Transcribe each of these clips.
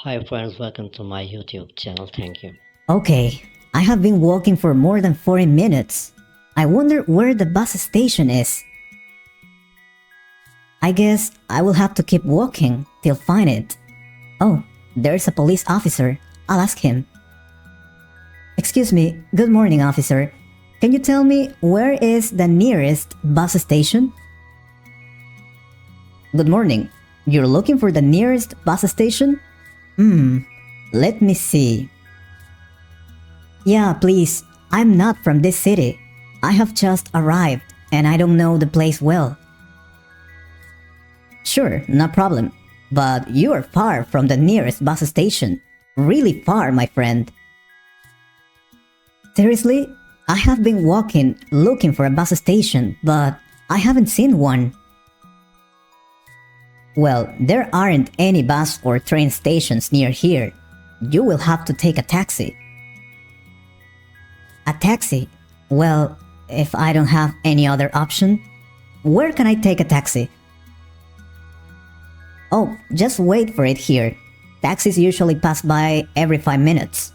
Hi friends, welcome to my YouTube channel. Thank you. Okay, I have been walking for more than 40 minutes. I wonder where the bus station is. I guess I will have to keep walking till find it. Oh, there's a police officer. I'll ask him. Excuse me, good morning, officer. Can you tell me where is the nearest bus station? Good morning. You're looking for the nearest bus station? Let me see. Yeah, please. I'm not from this city. I have just arrived and I don't know the place well. Sure, no problem. But you are far from the nearest bus station. Really far, my friend. Seriously? I have been walking looking for a bus station, but I haven't seen one. Well, there aren't any bus or train stations near here. You will have to take a taxi. A taxi? Well, if I don't have any other option, where can I take a taxi? Oh, just wait for it here. Taxis usually pass by every 5 minutes.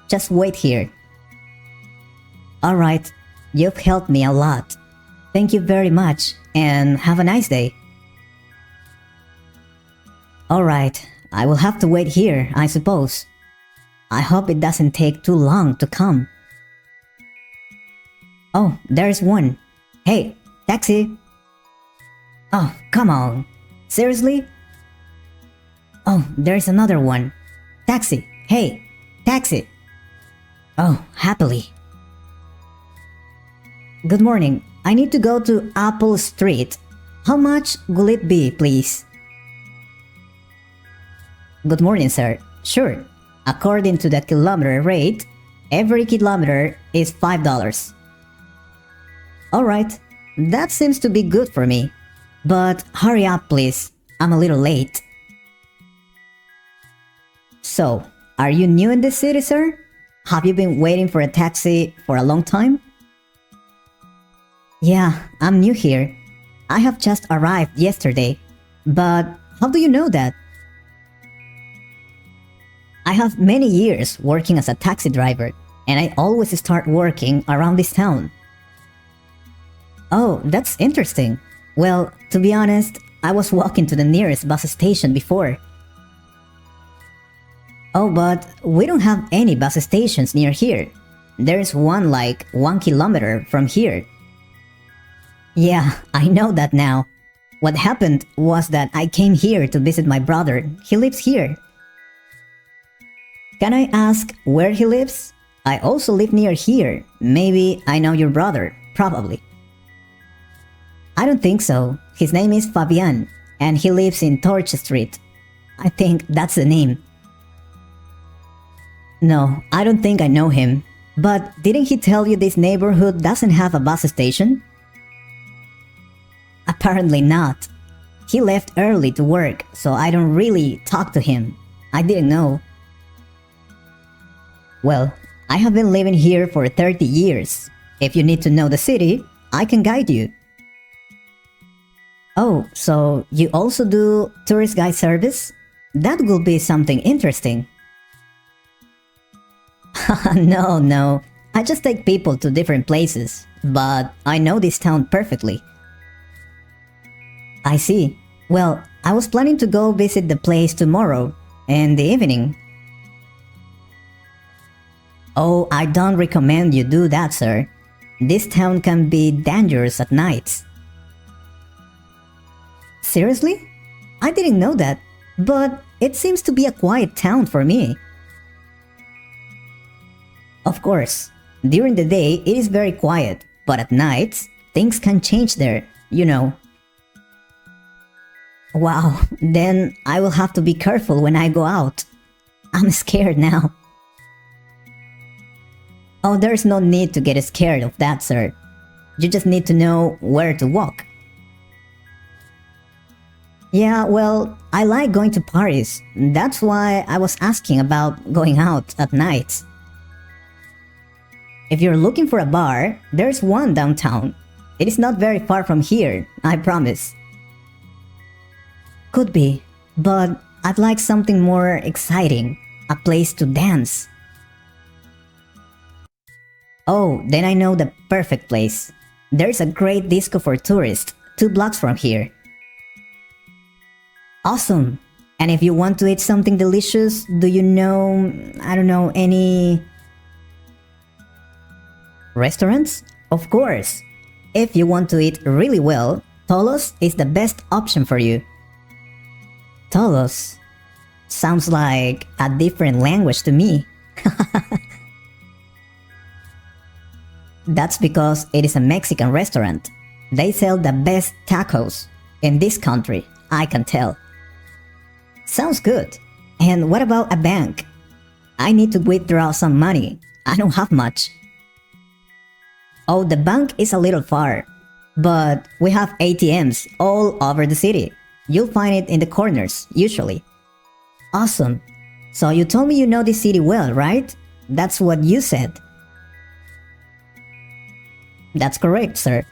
Just wait here. Alright, you've helped me a lot. Thank you very much and have a nice day. Alright, I will have to wait here, I suppose. I hope it doesn't take too long to come. Oh, there's one. Hey, taxi! Oh, come on. Seriously? Oh, there's another one. Taxi! Hey, taxi! Oh, happily. Good morning. I need to go to Apple Street. How much will it be, please? Good morning, sir. Sure. According to the kilometer rate, every kilometer is $5. Alright, that seems to be good for me. But hurry up, please. I'm a little late. So, are you new in this city, sir? Have you been waiting for a taxi for a long time? Yeah, I'm new here. I have just arrived yesterday. But how do you know that? I have many years working as a taxi driver, and I always start working around this town. Oh, that's interesting. Well, to be honest, I was walking to the nearest bus station before. Oh, but we don't have any bus stations near here. There's one like 1 kilometer from here. Yeah, I know that now. What happened was that I came here to visit my brother. He lives here. Can I ask where he lives? I also live near here. Maybe I know your brother. Probably. I don't think so. His name is Fabian, and he lives in Torch Street. I think that's the name. No, I don't think I know him. But didn't he tell you this neighborhood doesn't have a bus station? Apparently not. He left early to work, so I don't really talk to him. I didn't know. Well, I have been living here for 30 years. If you need to know the city, I can guide you. Oh, so you also do tourist guide service? That will be something interesting. No. I just take people to different places, but I know this town perfectly. I see. Well, I was planning to go visit the place tomorrow, in the evening. Oh, I don't recommend you do that, sir. This town can be dangerous at nights. Seriously? I didn't know that, but it seems to be a quiet town for me. Of course, during the day it is very quiet, but at nights, things can change there, you know. Wow, then I will have to be careful when I go out. I'm scared now. Oh, there's no need to get scared of that, sir. You just need to know where to walk. Yeah, well, I like going to parties. That's why I was asking about going out at night. If you're looking for a bar, there's one downtown. It is not very far from here, I promise. Could be, but I'd like something more exciting, a place to dance. Oh, then I know the perfect place. There's a great disco for tourists, 2 blocks from here. Awesome! And if you want to eat something delicious, do you know, I don't know, any restaurants? Of course! If you want to eat really well, Tolos is the best option for you. Tolos sounds like a different language to me. That's because it is a Mexican restaurant. They sell the best tacos in this country, I can tell. Sounds good. And what about a bank? I need to withdraw some money. I don't have much. Oh, the bank is a little far, but we have ATMs all over the city. You'll find it in the corners, usually. Awesome. So you told me you know this city well, right? That's what you said. That's correct, sir.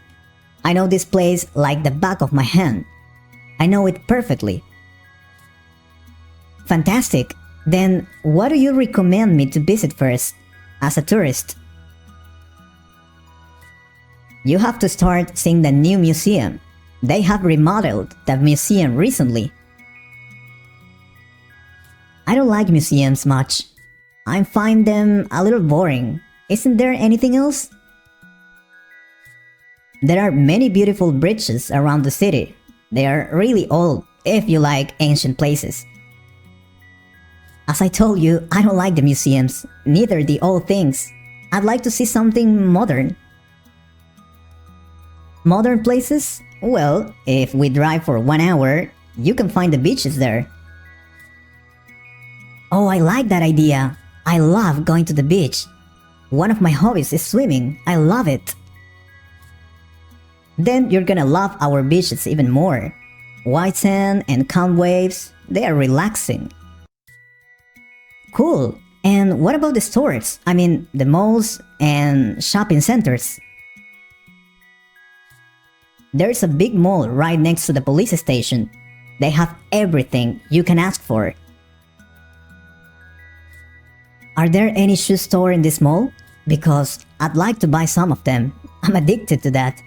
I know this place like the back of my hand. I know it perfectly. Fantastic. Then what do you recommend me to visit first, as a tourist? You have to start seeing the new museum. They have remodeled the museum recently. I don't like museums much. I find them a little boring. Isn't there anything else? There are many beautiful bridges around the city. They are really old if you like ancient places. As I told you, I don't like the museums, neither the old things. I'd like to see something modern. Modern places? Well, if we drive for 1 hour, you can find the beaches there. Oh, I like that idea. I love going to the beach. One of my hobbies is swimming. I love it. Then you're gonna love our beaches even more. White sand and calm waves, they are relaxing. Cool. And what about the stores? I mean, the malls and shopping centers? There's a big mall right next to the police station. They have everything you can ask for. Are there any shoe store in this mall? Because I'd like to buy some of them. I'm addicted to that.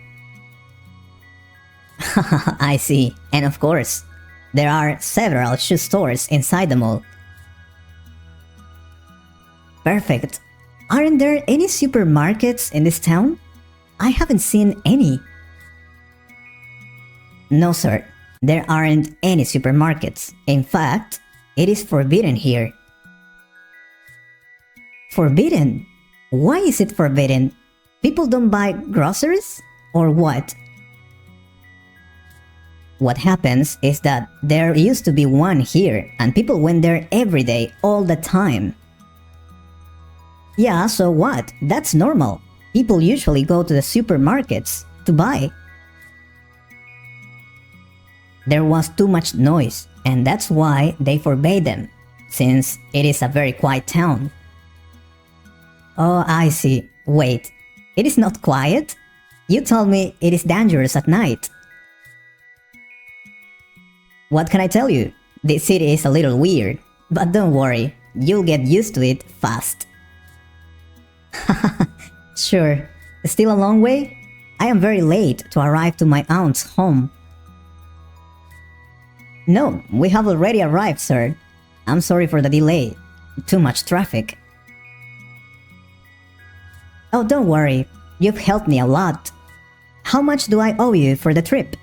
I see. And of course, there are several shoe stores inside the mall. Perfect. Aren't there any supermarkets in this town? I haven't seen any. No, sir. There aren't any supermarkets. In fact, it is forbidden here. Forbidden? Why is it forbidden? People don't buy groceries? Or what? What happens is that there used to be one here and people went there every day, all the time. Yeah, so what? That's normal. People usually go to the supermarkets to buy. There was too much noise, and that's why they forbade them, since it is a very quiet town. Oh, I see. Wait, it is not quiet? You told me it is dangerous at night. What can I tell you? This city is a little weird, but don't worry, you'll get used to it fast. Sure. Still a long way? I am very late to arrive to my aunt's home. No, we have already arrived, sir. I'm sorry for the delay. Too much traffic. Oh, don't worry. You've helped me a lot. How much do I owe you for the trip?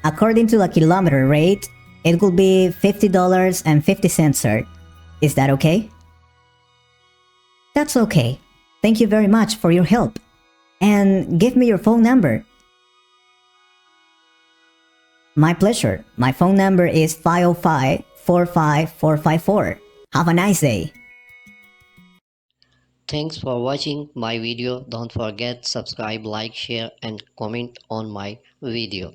According to the kilometer rate, it will be $50.50, sir. Is that okay? That's okay. Thank you very much for your help. And give me your phone number. My pleasure. My phone number is 505-45454. Have a nice day. Thanks for watching my video. Don't forget subscribe, like, share and comment on my video.